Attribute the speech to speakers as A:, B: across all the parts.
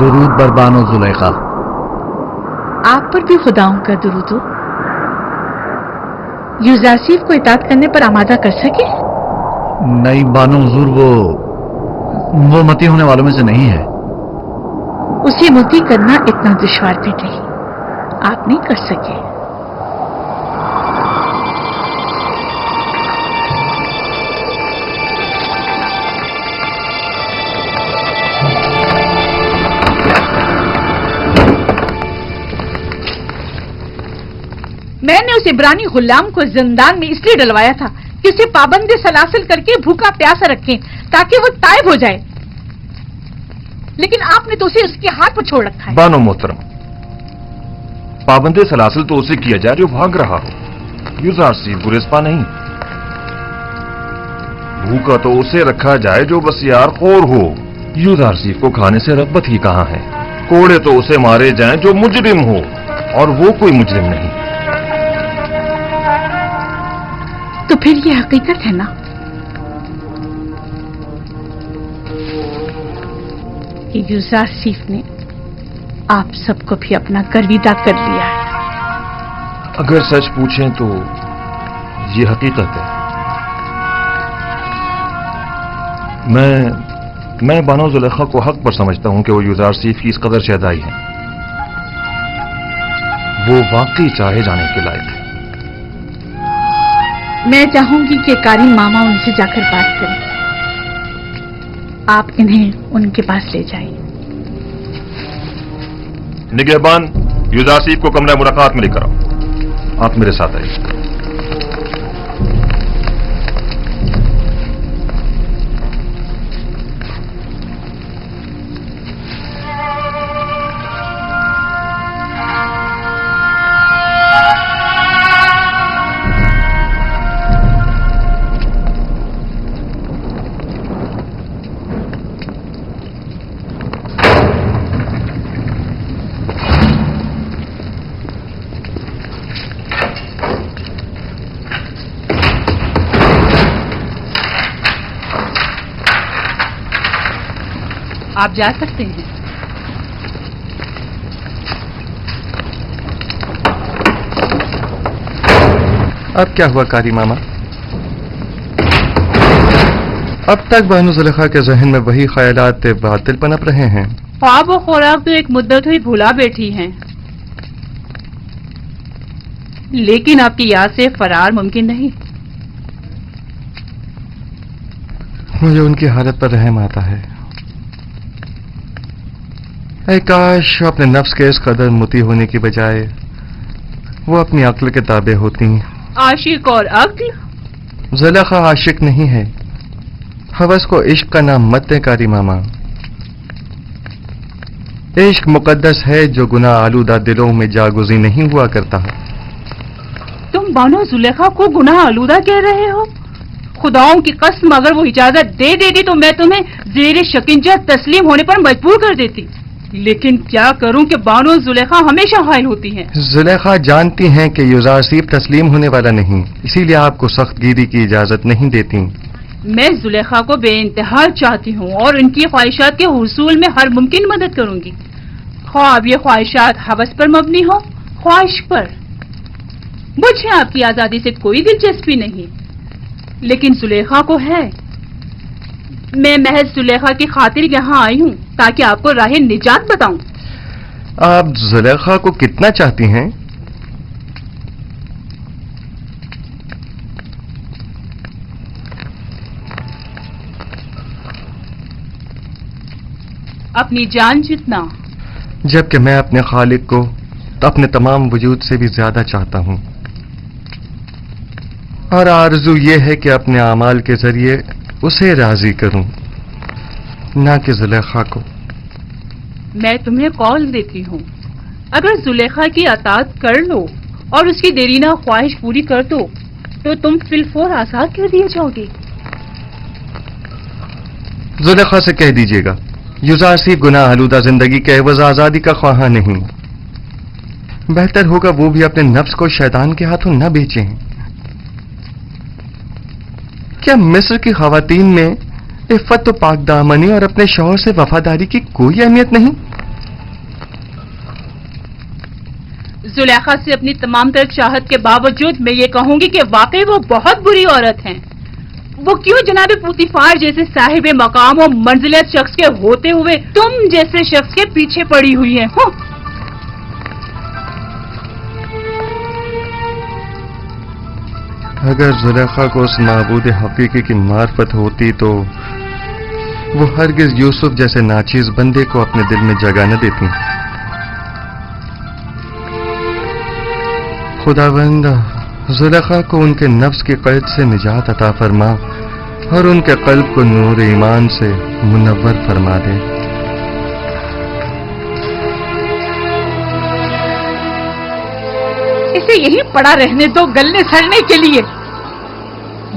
A: درود بر بانو زلیخا.
B: آپ پر بھی خداؤں کا درود ہو. یوزاسیف کو اطاعت کرنے پر آمادہ کر سکے؟
A: نہیں بانو حضور، وہ متی ہونے والوں میں سے نہیں ہے.
B: اسے متی کرنا اتنا دشوار بھی نہیں، آپ نہیں کر سکے. میں نے اس عبرانی غلام کو زندان میں اس لیے ڈلوایا تھا کہ اسے پابند سلاسل کر کے بھوکا پیاسا رکھیں تاکہ وہ تائب ہو جائے، لیکن آپ نے تو اسے اس کے ہاتھ پر چھوڑ رکھا ہے.
C: بانو محترم، پابند سلاسل تو اسے کیا جائے جو بھاگ رہا ہو، یوزارسیف گریزپا نہیں. بھوکا تو اسے رکھا جائے جو بس یار خور ہو. یوزارسیف کو کھانے سے رغبت ہی کہاں ہے. کوڑے تو اسے مارے جائیں جو مجرم ہو، اور وہ کوئی مجرم نہیں.
B: تو پھر یہ حقیقت ہے نا، کہ یوزارسیف نے آپ سب کو بھی اپنا گرویدہ کر لیا ہے.
C: اگر سچ پوچھیں تو یہ حقیقت ہے. میں بانو زلیخا کو حق پر سمجھتا ہوں کہ وہ یوزارسیف کی اس قدر شہدائی ہے. وہ واقعی چاہے جانے کے لائق ہے.
B: میں چاہوں گی کہ کاری ماما ان سے جا کر بات کریں. آپ انہیں ان کے پاس لے جائیں.
C: نگہبان، یوزارسیف کو کمرہ ملاقات میں لے کر آؤ. آپ میرے ساتھ آئیے.
B: آپ جا سکتے ہیں.
D: اب کیا ہوا کاری ماما؟ اب تک بانو زلیخا کے ذہن میں وہی خیالات باطل پنپ رہے ہیں.
E: خواب و خوراک تو ایک مدت ہوئی بھولا بیٹھی ہیں، لیکن آپ کی یاد سے فرار ممکن نہیں.
D: مجھے ان کی حالت پر رحم آتا ہے. اے کاش اپنے نفس کے اس قدر متی ہونے کی بجائے وہ اپنی عقل کے تابع ہوتی.
E: عاشق اور عقل؟
D: زلیخا عاشق نہیں ہے. ہوس کو عشق کا نام مت دیں کاری ماما. عشق مقدس ہے جو گناہ آلودہ دلوں میں جاگزی نہیں ہوا کرتا.
E: تم بانو زلیخا کو گناہ آلودہ کہہ رہے ہو؟ خداؤں کی قسم، اگر وہ اجازت دے دیتی تو میں تمہیں زیر شکنجہ تسلیم ہونے پر مجبور کر دیتی. لیکن کیا کروں کہ بانو زلیخا ہمیشہ حائل ہوتی ہیں.
D: زلیخا جانتی ہیں کہ یوزارسیف تسلیم ہونے والا نہیں، اسی لیے آپ کو سخت گیری کی اجازت نہیں دیتی.
E: میں زلیخا کو بے انتہا چاہتی ہوں اور ان کی خواہشات کے حصول میں ہر ممکن مدد کروں گی، خواہ اب یہ خواہشات ہوس پر مبنی ہو، خواہش پر. مجھے آپ کی آزادی سے کوئی دلچسپی نہیں، لیکن زلیخا کو ہے. میں محض زلیخا کی خاطر یہاں آئی ہوں تاکہ آپ کو راہ نجات بتاؤں.
D: آپ زلیخا کو کتنا چاہتی ہیں؟
E: اپنی جان جتنا.
D: جبکہ میں اپنے خالق کو اپنے تمام وجود سے بھی زیادہ چاہتا ہوں، اور آرزو یہ ہے کہ اپنے اعمال کے ذریعے اسے راضی کروں، نہ کہ زلیخا کو.
E: میں تمہیں قول دیتی ہوں، اگر زلیخا کی اطاعت کر لو اور اس کی دیرینہ خواہش پوری کر دو تو تم فی الفور آزاد کر دیے جاؤ گے.
D: زلیخا سے کہہ دیجیے گا یوزارسیف گناہ آلودہ زندگی کے عوض آزادی کا خواہاں نہیں. بہتر ہوگا وہ بھی اپنے نفس کو شیطان کے ہاتھوں نہ بیچیں. کیا مصر کی خواتین میں عفت و پاک دامنی اور اپنے شوہر سے وفاداری کی کوئی اہمیت نہیں؟
E: जुलेखा से अपनी तमाम तर चाहत के बावजूद मैं ये कहूंगी कि वाकई वो बहुत बुरी औरत हैं। वो क्यों जनाब पुतिफार जैसे साहिब मकाम और मंजिलत शख्स के होते हुए तुम जैसे शख्स के पीछे पड़ी हुई हैं?
D: अगर जुलेखा को उस माबूद हकीकी की मार्फत होती तो वो हरगिज यूसुफ जैसे नाचीज बंदे को अपने दिल में जगह न देती। खुदावंद जुलेखा को उनके नफ्स के कैद से निजात अता फरमा और उनके कल्ब को नूर ईमान से मुनव्वर फरमा दे।
B: इसे यहीं पड़ा रहने दो गलने सड़ने के लिए।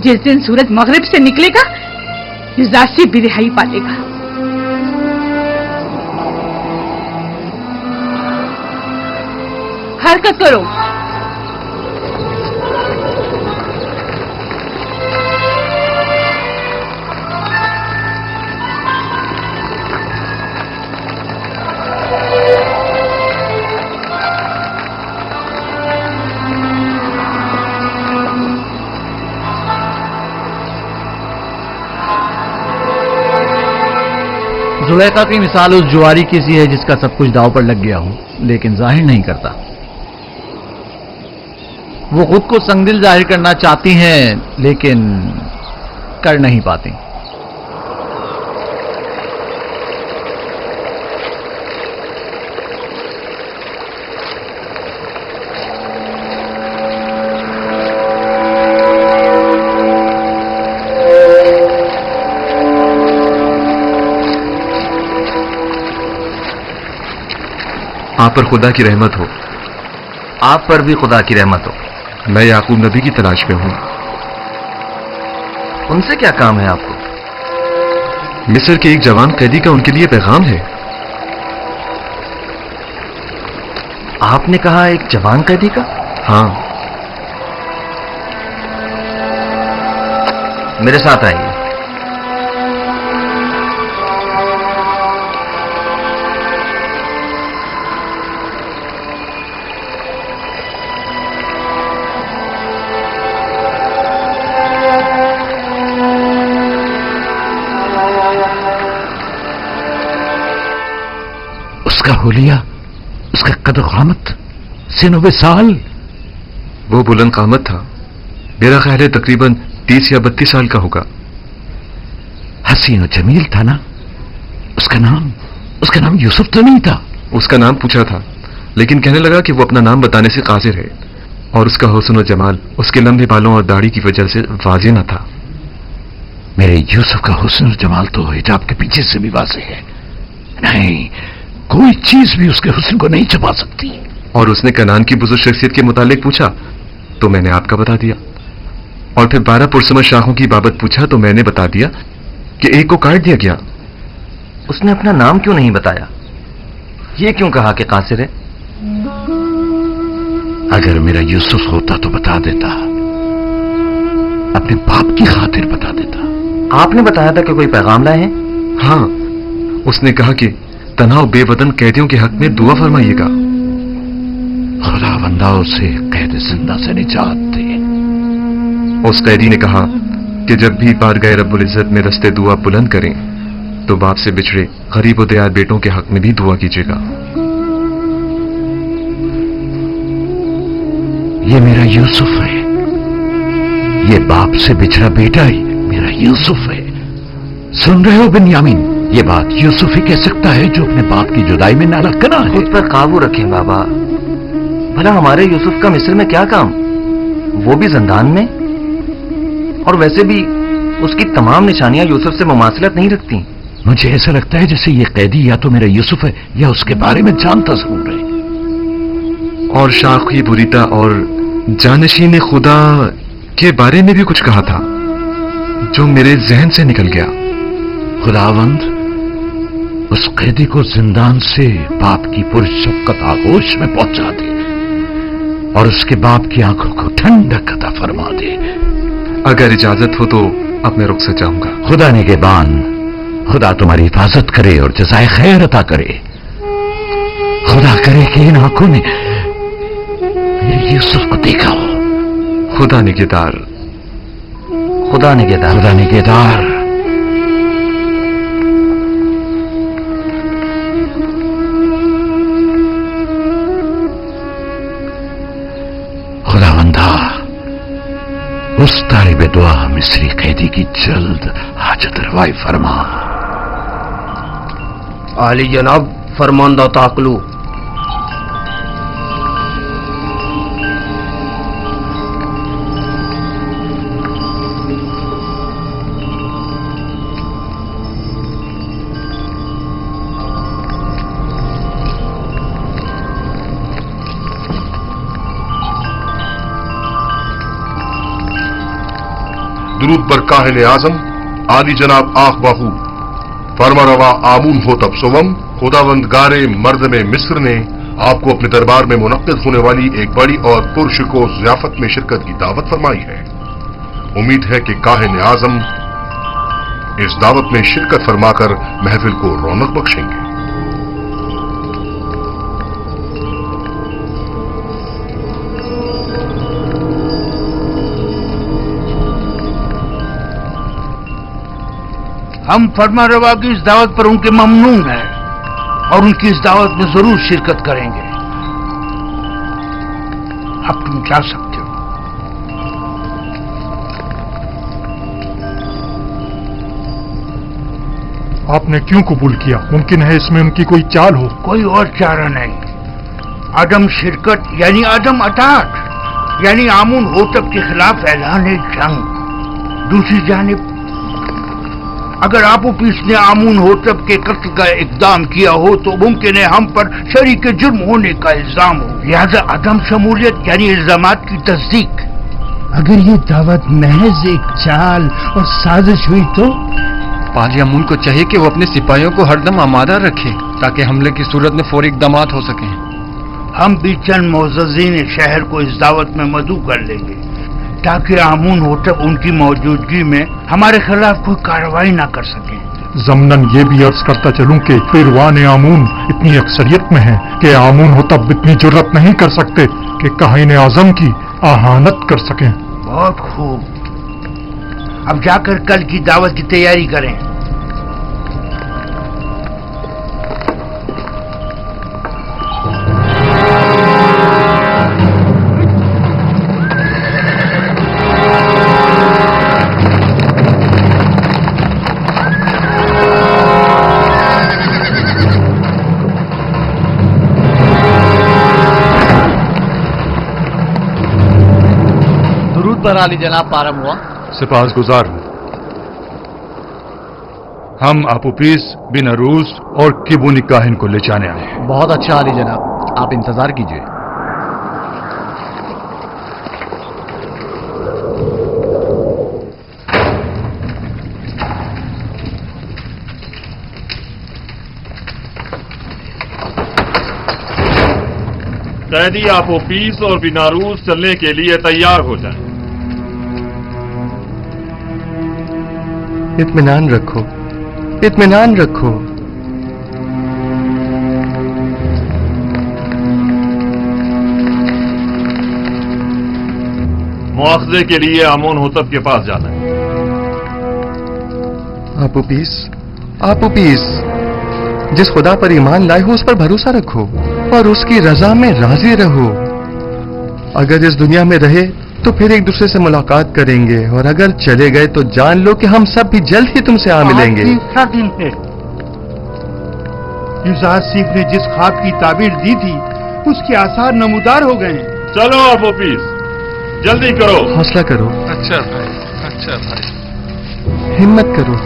B: जिस दिन सूरज मगरिब से निकलेगा युजासी भी रिहाई पालेगा।
E: हरकत करो।
A: जुलेखा की मिसाल उस जुआरी की सी है जिसका सब कुछ दांव पर लग गया हो लेकिन जाहिर नहीं करता। वो खुद को संगदिल जाहिर करना चाहती हैं लेकिन कर नहीं पाती।
C: आप पर खुदा की रहमत हो।
F: आप पर भी खुदा की रहमत हो।
C: मैं याकूब नबी की तलाश में हूं।
F: उनसे क्या काम है आपको?
C: मिस्र के एक जवान कैदी का उनके लिए पैगाम है।
F: आपने कहा एक जवान कैदी का?
C: हाँ।
F: मेरे साथ आइए।
A: उसका हुलिया, उसका कदर कामत, सिनोबे साल।
C: वो बुलंद कामत था। मेरा ख्याल है तकरीबन 30 या 32 साल का होगा।
A: हसीन और जमील था ना? उसका नाम यूसुफ तो नहीं था?
C: उसका नाम पूछा था लेकिन कहने लगा कि वो अपना नाम बताने से कासिर है और उसका हुस्न और जमाल उसके लंबे बालों और दाढ़ी की वजह से वाज़ेह न था।
A: मेरे यूसुफ का हुस्न और जमाल तो हिजाब के पीछे से भी वाज़ेह है। नहीं, कोई चीज भी उसके हुस्न को नहीं छुपा सकती।
C: और उसने कनान की बुजुर्ग शख्सियत के मुतालिक पूछा तो मैंने आपका बता दिया, और फिर 12 पुरसमत शाखों की बाबत पूछा तो मैंने बता दिया कि एक को काट दिया गया।
F: उसने अपना नाम क्यों नहीं बताया? ये क्यों कहा कि कासिर है?
A: अगर मेरा यूसुफ होता तो बता देता, अपने बाप की खातिर बता देता।
F: आपने बताया था कि कोई पैगाम लाए हैं?
C: हाँ, उसने कहा कि तनाव बेवतन कैदियों के हक में दुआ फरमाइएगा।
A: खुदावंदा उसे कैद जिंदा से निजात दे।
C: उस कैदी ने कहा कि जब भी बारगाह रब्बुल इज्जत में रस्ते दुआ बुलंद करें तो बाप से बिछड़े गरीब व दयाल बेटों के हक में भी दुआ कीजिएगा।
A: ये मेरा यूसुफ है, ये बाप से बिछड़ा बेटा ही मेरा यूसुफ है। सुन रहे हो बिन्यामीन? ये बात यूसुफ ही कह सकता है जो अपने बाप की जुदाई में नालकना है।
F: खुद पर काबू रखें बाबा। भला हमारे यूसुफ का मिस्र में क्या काम? वो भी जिंदान में, और वैसे भी उसकी तमाम निशानियां यूसुफ से मुमासलत नहीं रखती।
A: मुझे ऐसा लगता है जैसे ये कैदी या तो मेरा यूसुफ है या उसके बारे में जानता जरूर है।
C: और शाखी बुरीता और जानशीन खुदा के बारे में भी कुछ कहा था जो मेरे जहन से निकल गया।
A: खुदावंद उस कैदी को जिंदान से बाप की पुरशफ़क़त आगोश में पहुंचा दे और उसके बाप की आंखों को ठंडक अता फरमा दे।
C: अगर इजाजत हो तो अब मैं रुखसत चाहूंगा।
A: खुदा निगहबान, खुदा तुम्हारी हिफाजत करे और जज़ाए खैर अता करे। खुदा करे कि इन आंखों ने यूसुफ को देखा हो?
D: खुदा निगहदार।
F: खुदा निगहदार।
A: खुदा निगहदार। खुदावंदा, उस तालिब दुआ मिस्री कैदी की जल्द हाजत रवाई फरमा।
G: आली जनाब, फरमानदा ताकलू।
H: दुरूद पर काहिन आजम आली जनाब आख बाहू फरमा रवा आमून हो तब सोवम। खुदावंद गारे मर्द में मिस्र ने आपको अपने दरबार में मुनक्किद होने वाली एक बड़ी और पुरशको ज़ियाफत में शिरकत की दावत फरमाई है। उम्मीद है कि काहिन आजम इस दावत में शिरकत फरमाकर महफिल को रौनक बख्शेंगे।
I: हम फरमा रवा की इस दावत पर उनके ममनून हैं और उनकी इस दावत में जरूर शिरकत करेंगे। अब तुम जा सकते हो।
J: आपने क्यों कबूल किया? मुमकिन है इसमें उनकी कोई चाल हो।
I: कोई और चारा नहीं। आदम शिरकत यानी आदम अटाट यानी आमून होतब के खिलाफ ऐलान जंग। दूसरी जानिब अगर आपो पीस ने आमून होतब के कत्ल का इकदाम किया हो तो मुमकिन है हम पर शरीक जुर्म होने का इल्जाम हो। लिहाजा अदम शमूलियत यानी इल्जामात की तस्दीक।
K: अगर ये दावत महज एक चाल और साजिश हुई तो
D: पालियामून को चाहिए कि वो अपने सिपाहियों को हरदम आमादा रखे ताकि हमले की सूरत में फौरी इकदामात हो सकें।
I: हम भी चंद मोअज़्ज़िज़ीन शहर को इस दावत में मदऊ कर लेंगे ताकि आमून होतब उनकी मौजूदगी में हमारे खिलाफ कोई कार्रवाई ना कर सके।
J: ज़मनन ये भी अर्ज करता चलूं कि फिरवान आमून इतनी अक्सरियत में है कि आमून होतब इतनी जुर्रत नहीं कर सकते कि काहिन आजम की आहानत कर सकें।
I: बहुत खूब। अब जाकर कल की दावत की तैयारी करें।
L: पर आली जनाब पारम हुआ।
J: सिपासगुजार हूं। हम अपुपीस बिन अरूस और किबुनी काहिन को ले जाने आए हैं।
L: बहुत अच्छा आली जनाब, आप इंतजार कीजिए।
C: कैदी अपुपीस और बिनारूस चलने के लिए तैयार हो जाएं।
D: इत्मीनान रखो, इत्मीनान रखो।
C: मुआखजे के लिए आमून होतब के पास जाना है।
D: आपुपीस, आपुपीस, जिस खुदा पर ईमान लाए हो उस पर भरोसा रखो और उसकी रजा में राजी रहो। अगर इस दुनिया में रहे तो फिर एक दूसरे से मुलाकात करेंगे और अगर चले गए तो जान लो कि हम सब भी जल्द ही तुमसे आ मिलेंगे।
K: दिन है। यूजासीफ ने जिस ख्वाब की ताबीर दी थी उसके आसार नमूदार हो गए।
C: चलो अपुपीस, जल्दी करो।
D: हौसला करो।
J: अच्छा भाई, अच्छा भाई।
D: हिम्मत करो।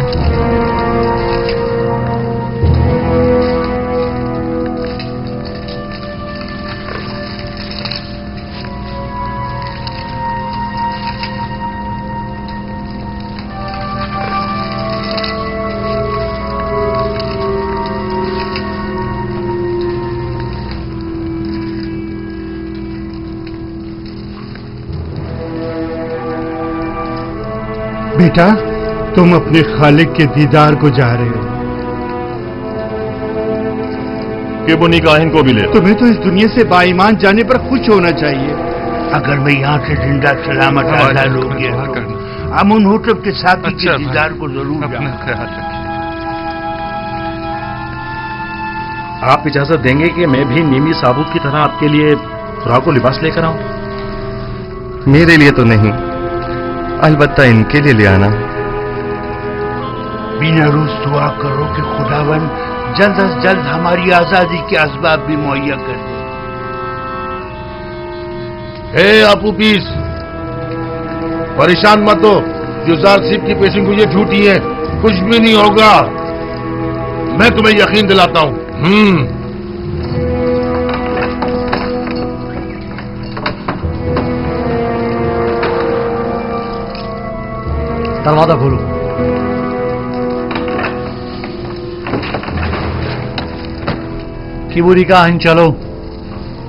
K: बेटा, तुम अपने खालिक के दीदार को जा रहे हो।
C: किबुनी काहिन को भी ले।
K: तुम्हें तो इस दुनिया से बाईमान जाने पर खुश होना चाहिए।
I: अगर मैं यहाँ से जिंदा सलामत आजाद हो गया तो आमुन होटब के साथी के दीदार को जरूर
C: अपना
I: जाऊंगा।
C: ख्याल रखिए।
M: आप इजाजत देंगे कि मैं भी नीमी साबुत की तरह आपके लिए फ्राक और लिबास लेकर आऊं?
D: मेरे लिए तो नहीं, अलबत्ता इनके लिए ले आना।
I: बिना रोज दुआ करो कि खुदावन जल्द अज जल्द हमारी आजादी के असबाब भी मुहैया कर दे।
H: हे आपू पीस, परेशान मत हो। युजार सिप की पेशिंग ये झूठी है, कुछ भी नहीं होगा। मैं तुम्हें यकीन दिलाता हूं।
L: दरवाजा खोलो। किबूरी का हन चलो,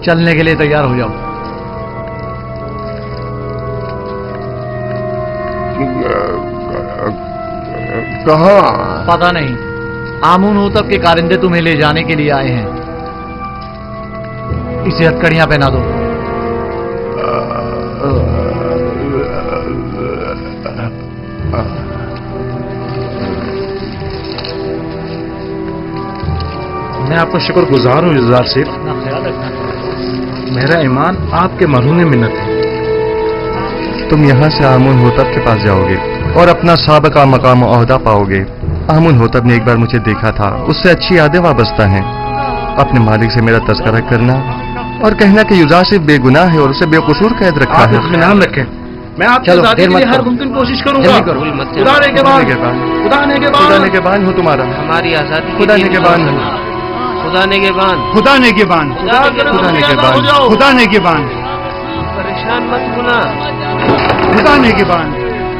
L: चलने के लिए तैयार हो जाओ।
H: कहाँ?
L: पता नहीं, आमुन होतब के कारिंदे तुम्हें ले जाने के लिए आए हैं। इसे हथकड़ियां पहना दो।
M: मैं आपका शुक्रगुजार हूँ युजार सिफ।
L: अपना ख्याल रखना।
M: मेरा ईमान आपके मरहून मिन्नत है।
D: तुम यहाँ से आमुन होतब के पास जाओगे और अपना साबका मकाम ओहदा पाओगे। आमुन होतब ने एक बार मुझे देखा था, उससे अच्छी यादें वाबस्ता हैं। अपने मालिक से मेरा तस्करा करना और कहना कि युजार सिफ बेगुनाह है और उसे बेकसूर कैद रखा
M: आप
D: है।
M: इत्मीनान रखें, मैं आपकी
L: चलो,
M: आजादी
L: देर
M: के
L: मत
M: लिए हर
L: करो।
M: मुमकिन कोशिश करूंगा।
L: जल्दी करो।
M: खुदा ने के बाद खुदा ने के
D: खुदा
M: बाद
D: ने के बान हो तुम्हारा।
G: हमारी आजादी
D: खुदा ने के बान हो।
G: खुदा ने के बान
K: खुदा ने के बान,
M: खुदा के
D: खुदा ने के
M: बाद
D: बान।
M: हो जाओ।
K: खुदा ने के बान,
G: परेशान मत होना।
K: खुदा ने के बान।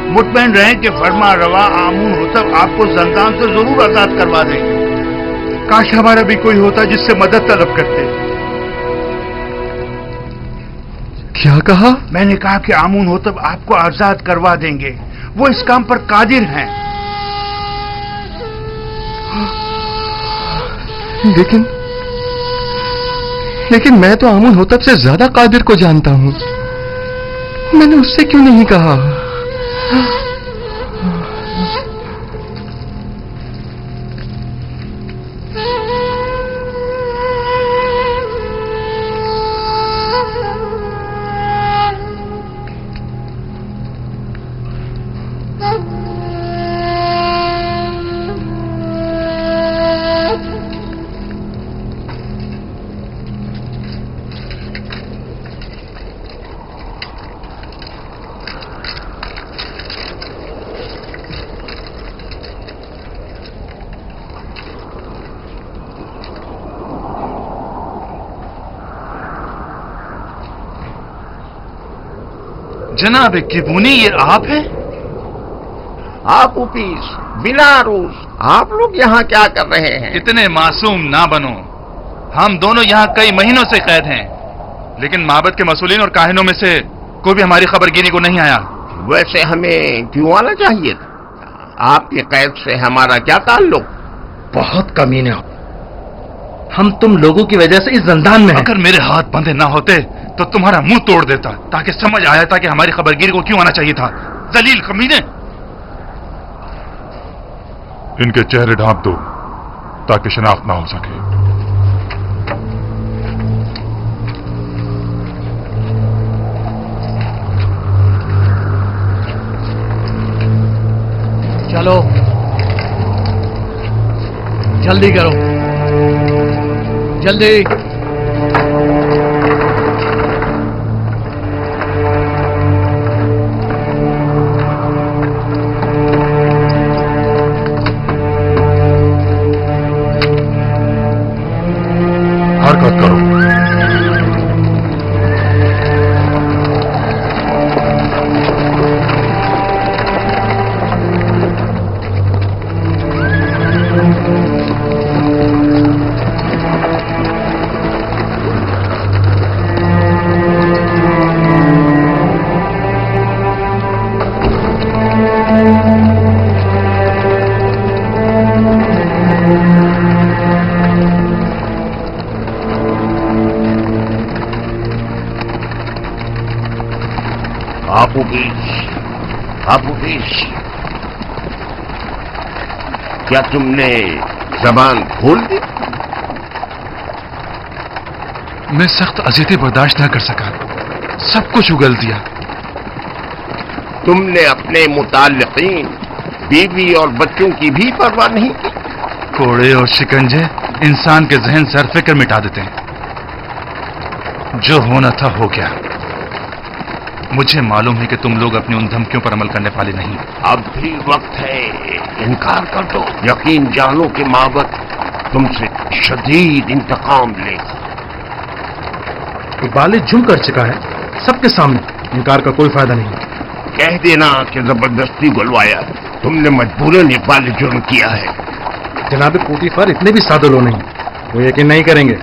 I: मुतमईन रहें कि फरमा रवा आमुन होतब आपको जंदान से जरूर आजाद करवा देंगे।
K: काश हमारा भी कोई होता जिससे मदद तलब करते।
D: क्या कहा?
I: मैंने कहा कि आमुन होतब आपको आजाद करवा देंगे, वो इस काम पर कादिर हैं।
D: लेकिन मैं तो आमुन होतब से ज्यादा कादिर को जानता हूं। मैंने उससे क्यों नहीं कहा?
C: जनाब किबूनी, ये आप हैं?
A: आप उपीस, बिलारूस, आप लोग यहाँ क्या कर रहे हैं?
C: इतने मासूम ना बनो। हम दोनों यहाँ कई महीनों से कैद हैं, लेकिन माबद के मसूलीन और काहिनों में से कोई भी हमारी खबरगिरी को नहीं आया।
A: वैसे हमें क्यों आना चाहिए था? आपकी कैद से हमारा क्या ताल्लुक?
F: बहुत कमीने हो, हम तुम लोगों की वजह से इस जंदान में हैं।
C: अगर मेरे हाथ बंधे ना होते तो तुम्हारा मुंह तोड़ देता, ताकि समझ आया था कि हमारी खबरगिरी को क्यों आना चाहिए था। जलील कमीने।
J: इनके चेहरे ढांप दो ताकि शनाख्त ना हो सके।
L: चलो, जल्दी करो, जल्दी।
J: हरकत करो।
N: क्या तुमने जबान खोल दी?
D: मैं सख्त अजियतें बर्दाश्त न कर सका, सब कुछ उगल दिया।
N: तुमने अपने मुताल्लिकीन बीवी और बच्चों की भी परवाह नहीं की?
D: कोड़े और शिकंजे इंसान के जहन से हर फिक्र मिटा देते हैं। जो होना था हो गया। मुझे मालूम है कि तुम लोग अपनी उन धमकियों पर अमल करने वाले नहीं।
N: अब भी वक्त है, इनकार कर दो। यकीन जानो कि माबद तुमसे शदीद इंतकाम लेगा।
M: इकबाल जुर्म कर चुका है सबके सामने, इनकार का कोई फायदा नहीं।
N: कह देना कि जबरदस्ती बुलवाया, तुमने मजबूरन इकबाल जुर्म किया है।
M: जनाब पोतीफर इतने भी सादे लोग नहीं, वो यकीन नहीं करेंगे।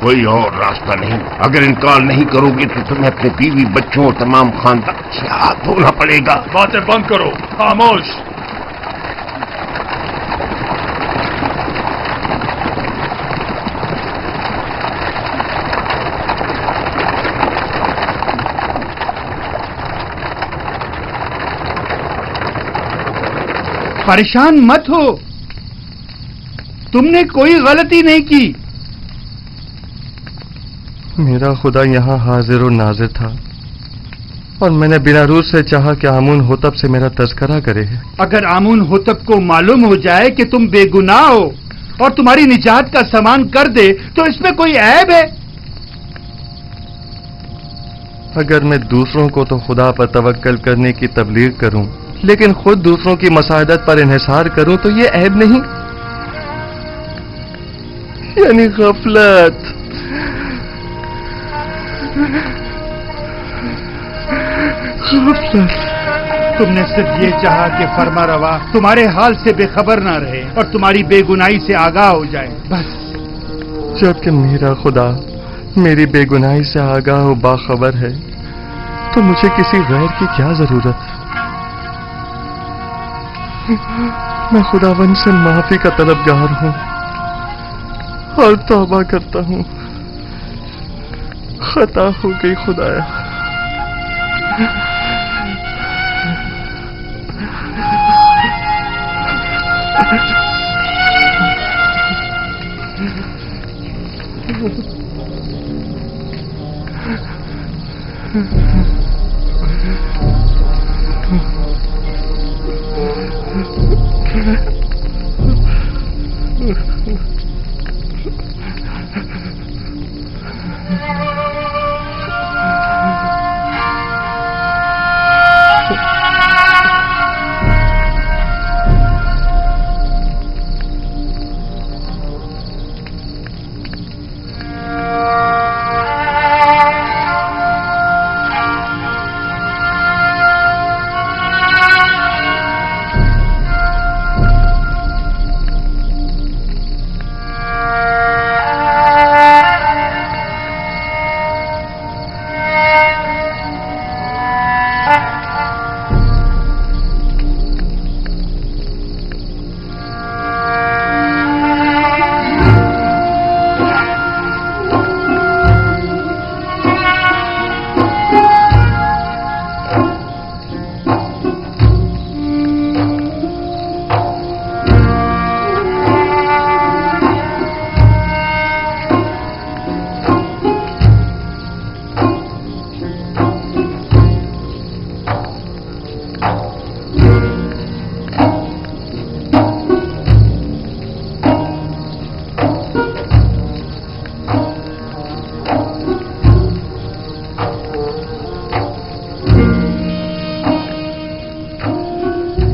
N: कोई और रास्ता नहीं। अगर इनकार नहीं करोगे तो तुम्हें अपने बीवी बच्चों और तमाम खानदान से हाथ धोना पड़ेगा।
J: बातें बंद करो, खामोश।
K: परेशान मत हो, तुमने कोई गलती नहीं की।
D: मेरा खुदा यहाँ हाजिर और नाजिर था और मैंने बिना रूह से चाहा कि आमून होतब से मेरा तज़किरा करे।
K: अगर आमून होतब को मालूम हो जाए कि तुम बेगुनाह हो और तुम्हारी निजात का सामान कर दे तो इसमें कोई ऐब है?
D: अगर मैं दूसरों को तो खुदा पर तवक्कल करने की तबलीग करूं, लेकिन खुद दूसरों की मसादत पर इन्हिसार करूं तो ये ऐब नहीं, यानी गफलत।
K: तुमने सिर्फ ये चाहा कि फरमा रवा तुम्हारे हाल से बेखबर ना रहे और तुम्हारी बेगुनाही से आगाह हो जाए, बस।
D: जबकि मेरा खुदा मेरी बेगुनाही से आगाह और बाखबर है तो मुझे किसी गैर की क्या जरूरत। मैं खुदावन से माफी का तलबगार हूं और तौबा करता हूं। खता हो गई खुदाया।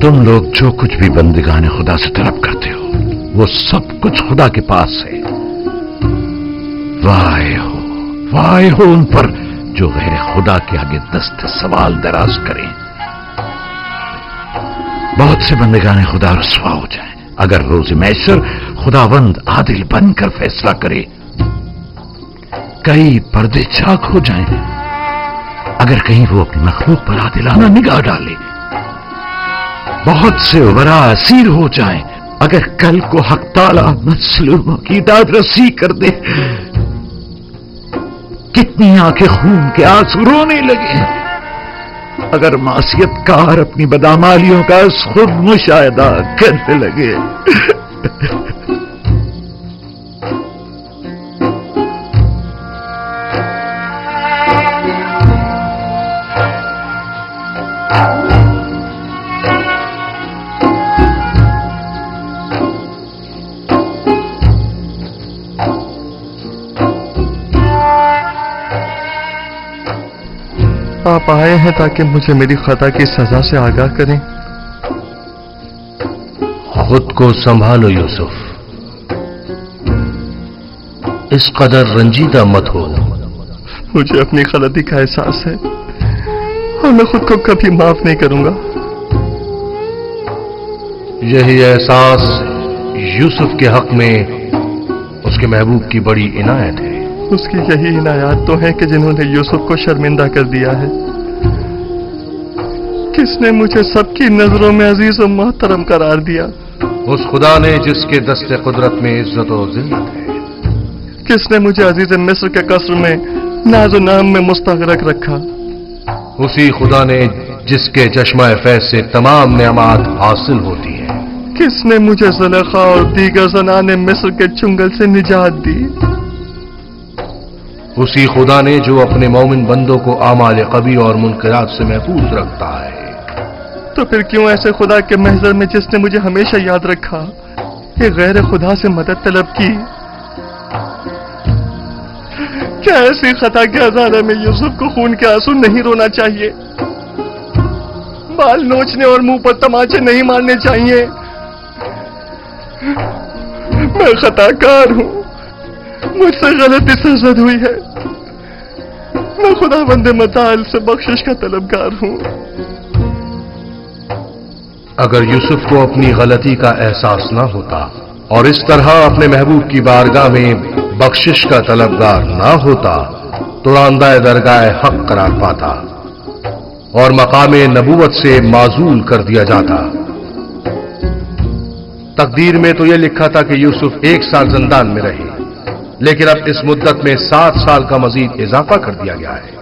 A: तुम लोग जो कुछ भी बंदगाने खुदा से तलब करते हो वो सब कुछ खुदा के पास है। वाह हो उन पर जो गैर खुदा के आगे दस्त सवाल दराज करें। बहुत से बंदगाने खुदा रुसवा हो जाएं अगर रोज़ मैशर खुदावंद आदिल बनकर फैसला करे। कई पर्दे चाक हो जाएं अगर कहीं वो अपनी मखलूक पर आदिलाना निगाह डाले। बहुत से वरा असीर हो जाएं अगर कल को हक ताला मजलूमों की दाद रसी कर दे। कितनी आंखें खून के आंसू रोने लगे अगर मासियतकार अपनी बदामालियों का खुद मुशाहिदा करने लगे।
D: आप आए हैं ताकि मुझे मेरी खता की सजा से आगाह करें।
N: खुद को संभालो यूसुफ, इस कदर रंजीदा मत हो।
D: मुझे अपनी गलती का एहसास है और मैं खुद को कभी माफ नहीं करूंगा।
N: यही एहसास यूसुफ के हक में उसके महबूब की बड़ी इनायत है।
D: उसकी यही इनायत तो है कि जिन्होंने यूसुफ को शर्मिंदा कर दिया है। किसने मुझे सबकी नजरों में अजीज और मोहतरम करार दिया?
N: उस खुदा ने जिसके दस्ते कुदरत में इज्जत और जिल्लत है।
D: किसने मुझे अजीज मिस्र के कसर में नाजो नाम में मुस्तगरक रखा?
N: उसी खुदा ने जिसके चश्मा फैज से तमाम नेमत हासिल होती है।
D: किसने मुझे ज़ुलेखा और दीगर ज़नाने मिस्र के चुंगल से निजात दी?
N: उसी खुदा ने जो अपने मोमिन बंदों को आमाल कबी और मुनकरात से महफूज रखता है।
D: तो फिर क्यों ऐसे खुदा के महजर में जिसने मुझे हमेशा याद रखा, ये गैर खुदा से मदद तलब की? क्या ऐसी खता के अजारे में यूसुफ को खून के आंसू नहीं रोना चाहिए? बाल नोचने और मुंह पर तमाचे नहीं मारने चाहिए? मैं खताकार हूं, मुझसे गलती सरजद हुई है। मैं खुदा बंदे मताल से बख्शिश का तलबगार हूं।
N: अगर यूसुफ को अपनी गलती का एहसास न होता और इस तरह अपने महबूब की बारगाह में बख्शिश का तलबगार न होता तो रांदाए दरगाह हक करार पाता और मकामे नबूवत से माजूल कर दिया जाता। तकदीर में तो यह लिखा था कि यूसुफ 1 साल जिंदान में रहे, लेकिन अब इस मुद्दत में 7 साल का मजीद इजाफा कर दिया गया है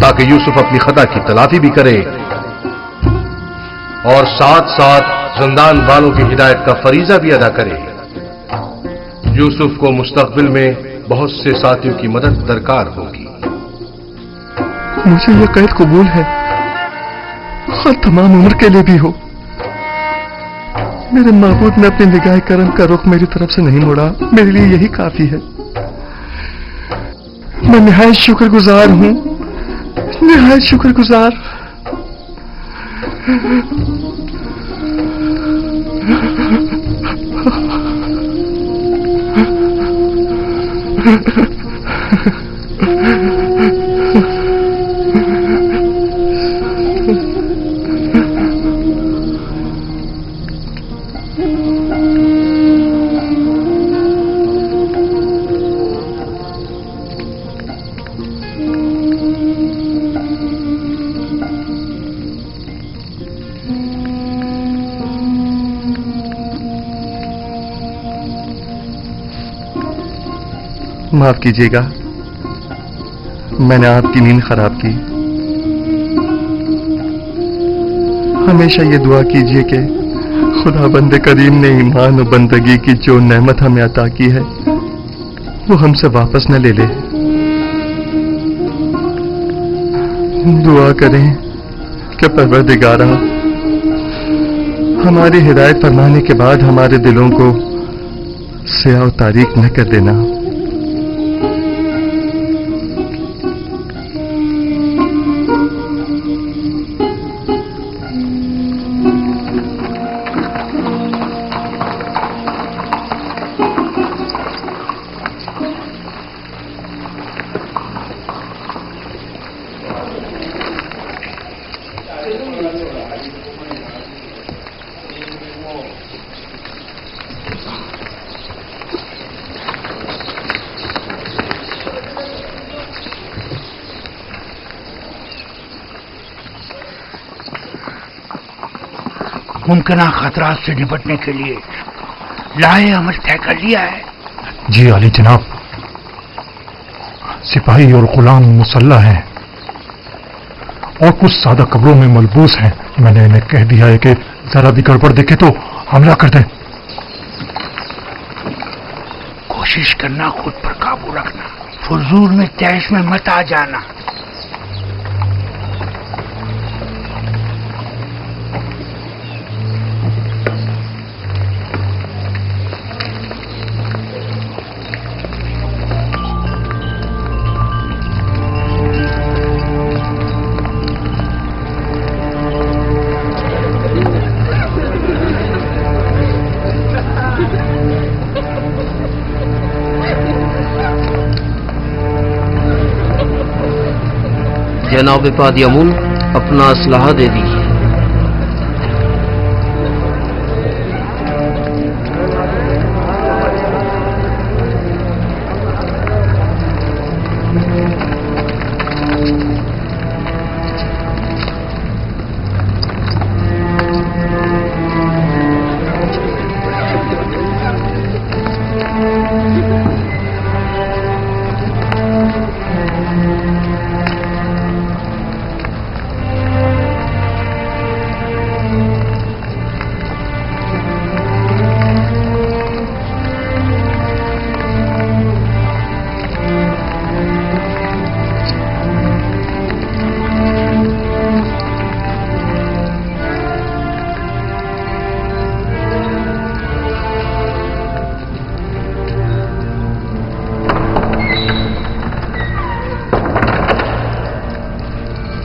N: ताकि यूसुफ अपनी खता की तलाफी भी करे और साथ साथ जिंदान वालों की हिदायत का फरीजा भी अदा करे। यूसुफ को मुस्तकबिल में बहुत से साथियों की मदद दरकार होगी।
D: मुझे यह कैद कबूल है, और तमाम उम्र के लिए भी हो। मेरे महबूब ने अपनी निगाह करम का रुख मेरी तरफ से नहीं मोड़ा, मेरे लिए यही काफी है। मैं निहायत शुक्रगुजार हूं, निहायत शुक्रगुजार। माफ कीजिएगा, मैंने आपकी नींद खराब की। हमेशा ये दुआ कीजिए कि खुदा बंदे करीम ने ईमान और बंदगी की जो नेमत हमें अता की है वो हमसे वापस न ले ले। दुआ करें कि परवरदिगारा हमारी हिदायत फरमाने के बाद हमारे दिलों को स्याह और तारीक न कर देना।
I: मुमकिन खतरात से निपटने के लिए लाए अमल तय कर लिया है।
J: जी अली जनाब, सिपाही और गुलाम मुसल्ला हैं और कुछ सादा कब्रों में मलबूस हैं। मैंने इन्हें कह दिया है कि जरा भी गड़बड़ देखे तो हमला कर दें।
I: कोशिश करना खुद पर काबू रखना, फजूल में तैश में मत आ जाना।
G: जनाब पादी अमून, अपना असलहा दे दीजिए।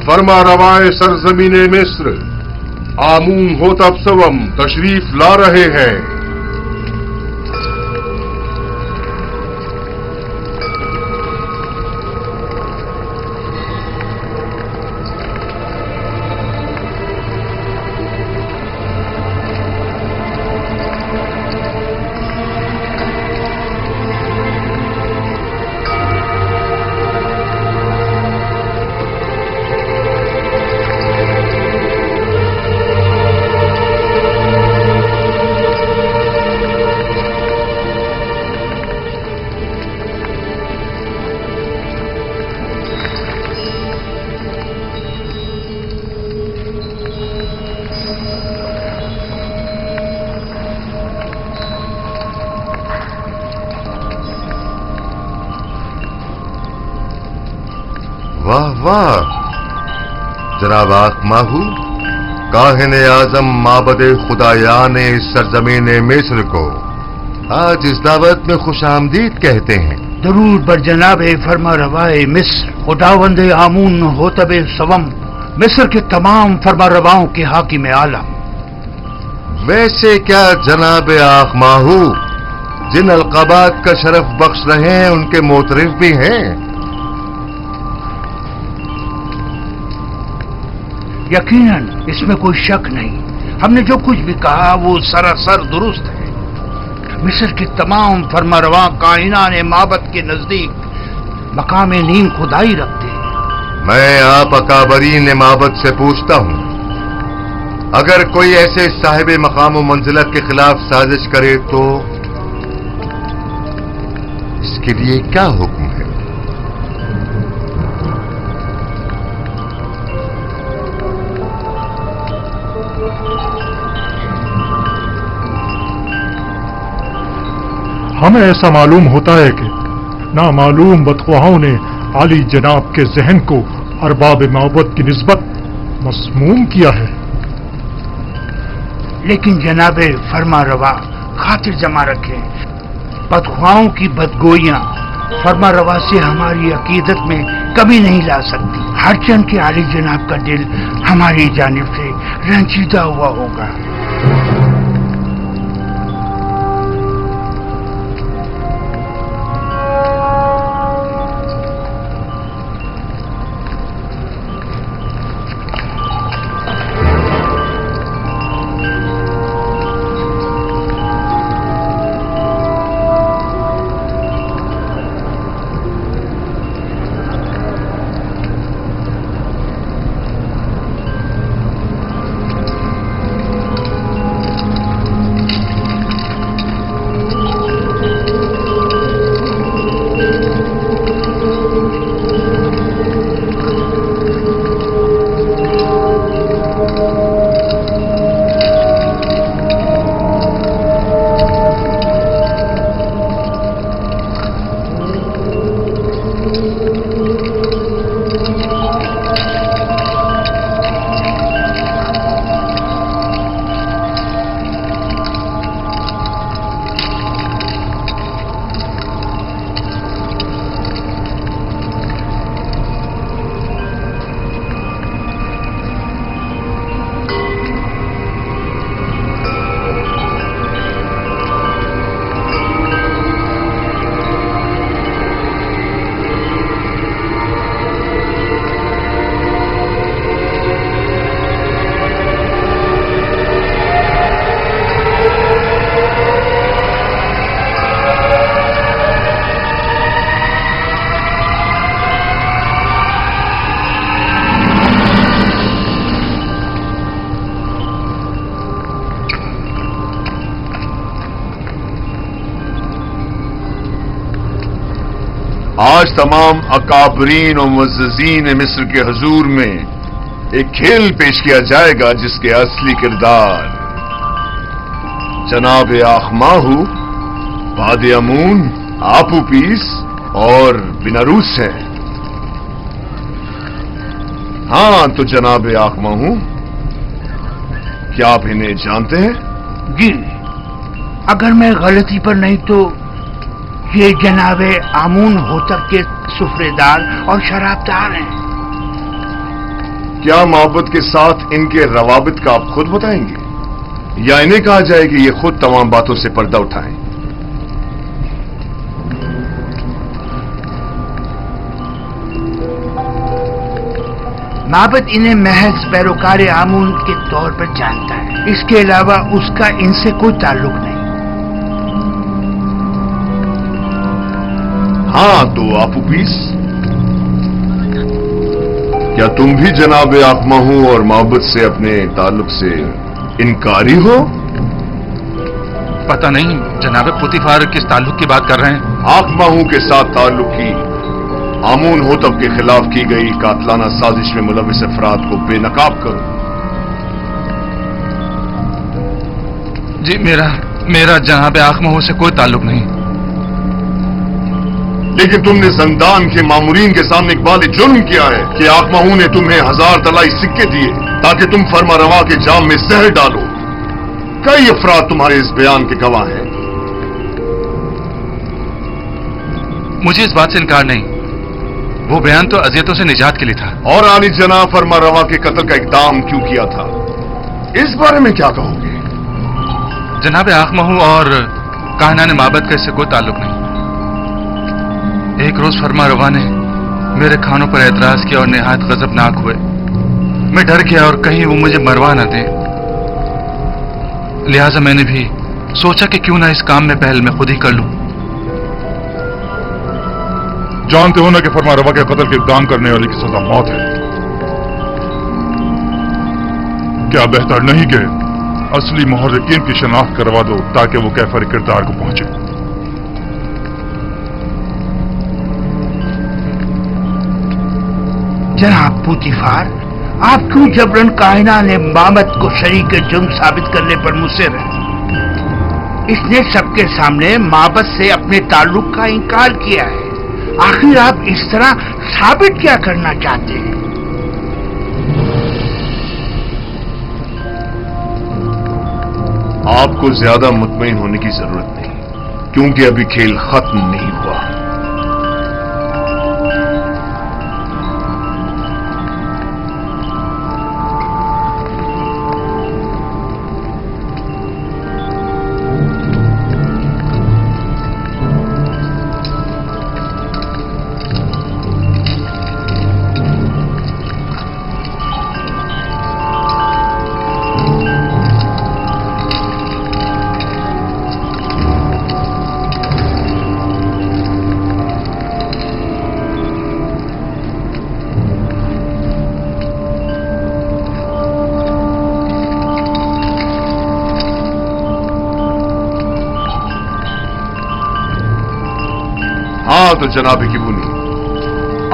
H: फरमा रवाए सरजमीन मिस्र आमून होतब सवम तशरीफ ला रहे हैं। वाह वाह जनाब आकमाहू, काहिन आजम माबद खुदायान सरजमीन मिस्र को आज इस दावत में खुश आमदीद कहते हैं।
I: दरूद बर जनाब फरमा रवाए मिस्र खुदावंद आमून होतब सवम मिस्र के तमाम फरमा रवाओं के हाकिम आलम।
N: वैसे क्या जनाब आकमाहू, जिन अलकाबात का शरफ बख्श रहे हैं उनके मोतरिफ भी हैं।
I: यकीनन इसमें कोई शक नहीं। हमने जो कुछ भी कहा वो सरासर दुरुस्त है। मिस्र के तमाम फरमारवा कायनात ने माबद के नजदीक मकाम नीम खुदाई रखते हैं।
N: मैं आप अकाबरीन माबद से पूछता हूं, अगर कोई ऐसे साहिब मकाम मंजिलत के खिलाफ साजिश करे तो इसके लिए क्या हुक्म है?
J: हमें ऐसा मालूम होता है कि नामालूम बदख्वाहों ने आली जनाब के जहन को अरबाब माबद की निस्बत मसमूम किया है।
I: लेकिन जनाब फरमा रवा खातिर जमा रखें, बदख्वाहों की बदगोइयां फरमा रवा से हमारी अकीदत में कमी नहीं ला सकती। हर चंद के आली जनाब का दिल हमारी जानिब से रंजीदा हुआ होगा।
A: आज तमाम अकाबरीन और मुअज़्ज़ज़ीन मिस्र के हुजूर में एक खेल पेश किया जाएगा जिसके असली किरदार जनाब आखमाहू, वादी अमून, आपूपीस और बिनारूस है। हाँ तो जनाब आखमाहू, क्या आप इन्हें जानते हैं?
I: जी, अगर मैं गलती पर नहीं तो ये जनाबे आमून होतब के सुफरेदार और शराबदार हैं।
A: क्या मोहब्बत के साथ इनके रवाबित का आप खुद बताएंगे या इन्हें कहा जाए कि ये खुद तमाम बातों से पर्दा उठाएं?
I: माबद इन्हें महज पैरोकार आमून के तौर पर जानता है, इसके अलावा उसका इनसे कोई ताल्लुक नहीं।
A: हाँ तो आपूपीस, क्या तुम भी जनाब आखमाहू और मोहब्बत से अपने ताल्लुक से इनकारी हो?
C: पता नहीं जनाब पुतिफार किस ताल्लुक की बात कर रहे हैं।
A: आखमाहू के साथ ताल्लुक की आमून होतब के खिलाफ की गई कातलाना साजिश में मुलविस अफराद को बेनकाब करो।
C: जी मेरा जनाब आखमाहू से कोई ताल्लुक नहीं।
A: लेकिन तुमने जंदान के मामूरीन के सामने इकबाल जुर्म किया है कि आखमाहू ने तुम्हें 1000 तलाई सिक्के दिए ताकि तुम फरमा रवा के जाम में जहर डालो। कई अफराद तुम्हारे इस बयान के गवाह हैं।
C: मुझे इस बात से इनकार नहीं, वो बयान तो अजियतों से निजात के लिए था।
A: और आली जनाब फरमा रवा के कत्ल का इकदाम क्यों किया था, इस बारे में क्या कहोगे?
C: जनाब आखमाहू और काहना ने माबद का इससे कोई ताल्लुक नहीं। एक रोज फरमा रवा ने मेरे खानों पर एतराज किया और निहायत गजबनाक हुए। मैं डर गया और कहीं वो मुझे मरवा न दे, लिहाजा मैंने भी सोचा कि क्यों ना इस काम में पहल मैं खुद ही कर लूं।
J: जानते हो ना कि फरमा रवा के कत्ल के इक़दाम करने वाले की सजा मौत है। क्या बेहतर नहीं कि असली मुहर्रिकीन की शनाख्त करवा दो ताकि वो कैफर किरदार को पहुंचे?
I: जनाब पुतिफार, आप क्यों जबरन कायना ने मामद को शरीक जुर्म साबित करने पर मुसिर है? इसने सबके सामने माबद से अपने ताल्लुक का इनकार किया है। आखिर आप इस तरह साबित क्या करना चाहते हैं?
A: आपको ज्यादा मुतमईन होने की जरूरत नहीं, क्योंकि अभी खेल खत्म नहीं हुआ। हाँ तो जनाब किबूनी,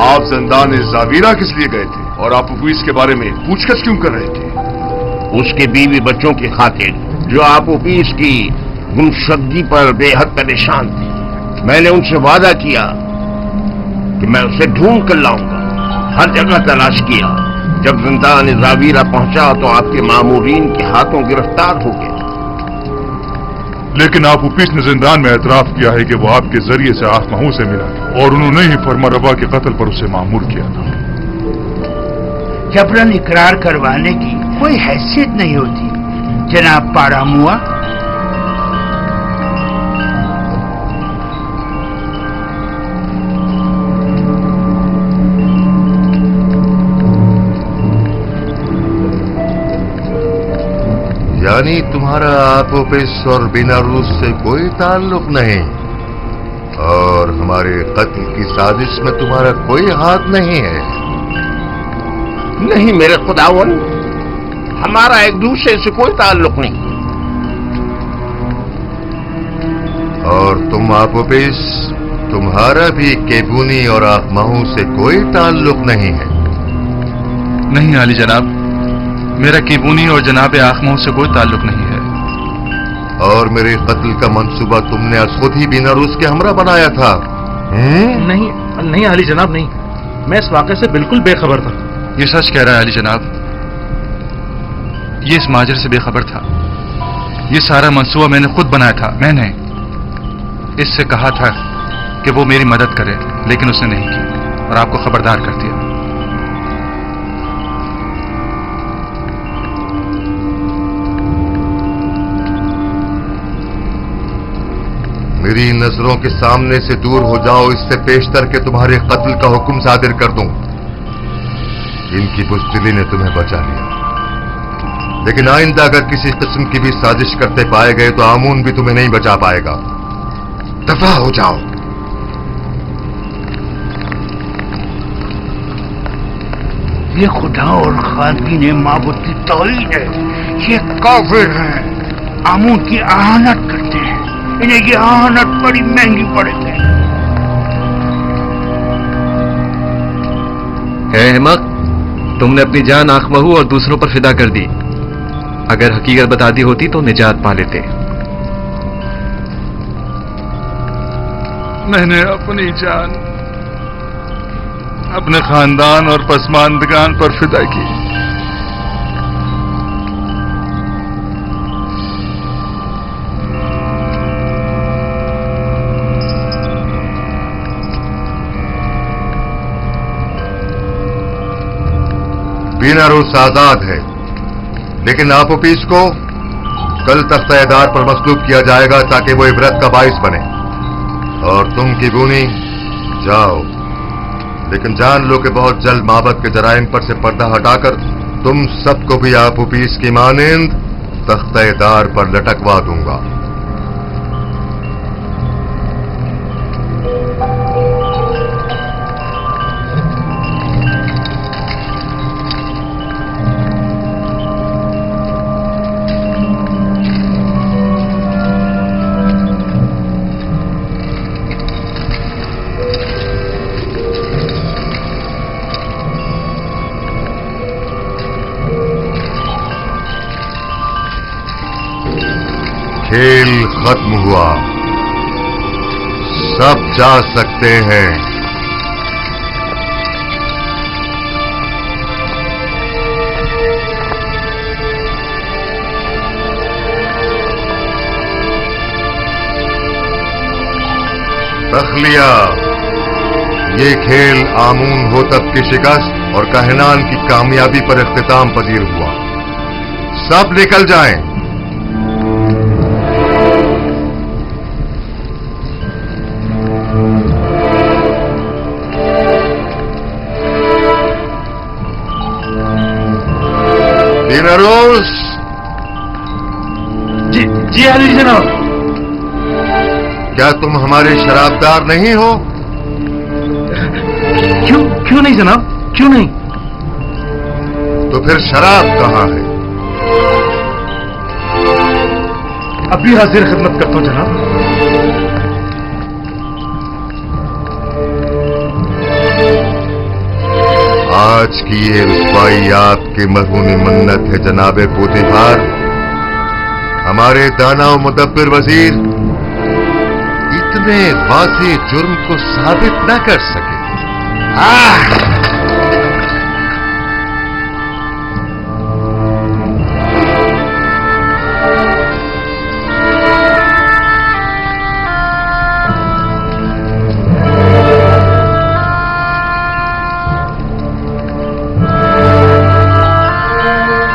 A: आप जंदान जावीरा किस लिए गए थे और आप उपीस के बारे में पूछताछ क्यों कर रहे थे?
O: उसके बीवी बच्चों की खातिर जो आप उपीस की गुमशुदगी पर बेहद परेशान थी। मैंने उनसे वादा किया कि मैं उसे ढूंढ कर लाऊंगा। हर जगह तलाश किया। जब जंदान जावीरा पहुंचा तो आपके मामूरीन के हाथों गिरफ्तार हो गए।
J: लेकिन आप उपीस ने जिंदान में एतराफ किया है कि वो आपके जरिए से आखमाहू से मिला और उन्होंने ही फरमा रवा के कत्ल पर उसे मामूर किया था।
I: जबरन इकरार करवाने की कोई हैसियत नहीं होती जनाब पारामुआ।
N: यानी तुम्हारा आपोपिस और बिनारूस से कोई ताल्लुक नहीं और हमारे कत्ल की साजिश में तुम्हारा कोई हाथ नहीं है?
O: नहीं मेरे खुदावन, हमारा एक दूसरे से कोई ताल्लुक नहीं।
N: और तुम आपोपिस तुम्हारा भी केबूनी और आखमाहू से कोई ताल्लुक नहीं है।
C: नहीं आली जनाब, मेरा केबूनी और जनाब आखमाहू से कोई ताल्लुक नहीं है।
N: और मेरे कत्ल का मंसूबा तुमने आज खुद ही बिना रूस के हमरा बनाया था?
M: नहीं नहीं आली जनाब, नहीं, मैं इस वाक़े से बिल्कुल बेखबर था।
C: ये सच कह रहा है आली जनाब, ये इस माजर से बेखबर था। ये सारा मंसूबा मैंने खुद बनाया था। मैंने इससे कहा था कि वो मेरी मदद करे, लेकिन उसने नहीं की और आपको खबरदार कर दिया।
N: मेरी नजरों के सामने से दूर हो जाओ, इससे पेशतर के तुम्हारे कत्ल का हुक्म सादिर कर दूं। इनकी बुज़दिली ने तुम्हें बचा लिया, लेकिन आइंदा अगर किसी किस्म की भी साजिश करते पाए गए तो आमून भी तुम्हें नहीं बचा पाएगा। दफा हो जाओ।
I: ये खुदा और खादीन माबूद की तौहीन है। ये काफिर हैं, आमून की आहानत करते हैं। इन्हें ये आहानत बड़ी महंगी पड़ेगी।
F: है अहमक, तुमने अपनी जान आखमहू और दूसरों पर फिदा कर दी। अगर हकीकत बता दी होती तो निजात पा लेते।
C: मैंने अपनी जान अपने खानदान और पसमानदगान पर फिदा की।
N: बिना रूस आजाद है, लेकिन आपोपीस को कल तख्ता-ए-दार पर मसलूब किया जाएगा ताकि वो इबरत का बाइस बने। और तुम केबूनी जाओ, लेकिन जान लो कि बहुत जल्द माबद के जराइम पर से पर्दा हटाकर तुम सबको भी आपोपीस की मानिंद तख्ता-ए-दार पर लटकवा दूंगा। खेल खत्म हुआ, सब जा सकते हैं। तखलिया, ये खेल आमून होतब की शिकस्त और कहनान की कामयाबी पर इख्तिताम पजीर हुआ। सब निकल जाएं। रोज
M: जी अली जनाब।
N: क्या तुम हमारे शराबदार नहीं हो?
M: क्यों नहीं जनाब, क्यों नहीं?
N: तो फिर शराब कहां है?
M: अभी हाजिर खिदमत करता हूं जनाब।
N: आज की ये रुसवाई आपकी मरहूनी मन्नत है जनाबे पोतीफार। हमारे दाना और मुदब्बिर वजीर इतने वाज़ेह जुर्म को साबित न कर सके।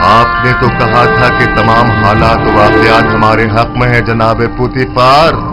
N: आपने तो कहा था कि तमाम हालात और वाक़यात हमारे हक में है जनाबे पोतीफार।